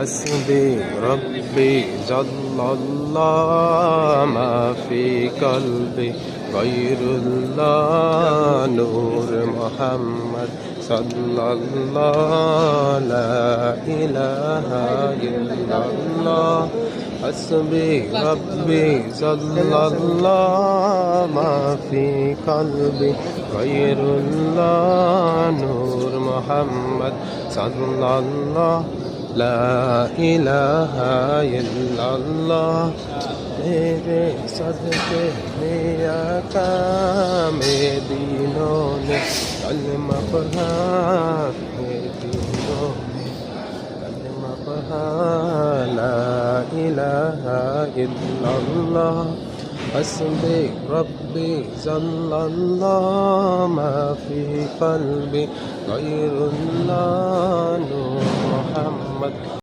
حسبي ربي جل الله ما في قلبي غير الله نور محمد صلى الله لا إله إلا الله حسبي ربي جل الله ما في قلبي غير الله نور محمد صلى الله لا إله إلا الله मेरे सदके में आका में दीनों ने कलमा पढ़ा में दीनों ने कलमा पढ़ा ला इलाहा इल्लल्लाह हस्बी रब्बी जल्लल्लाह मा फी क़ल्बी गैरुल्लाह नूर मुहम्मद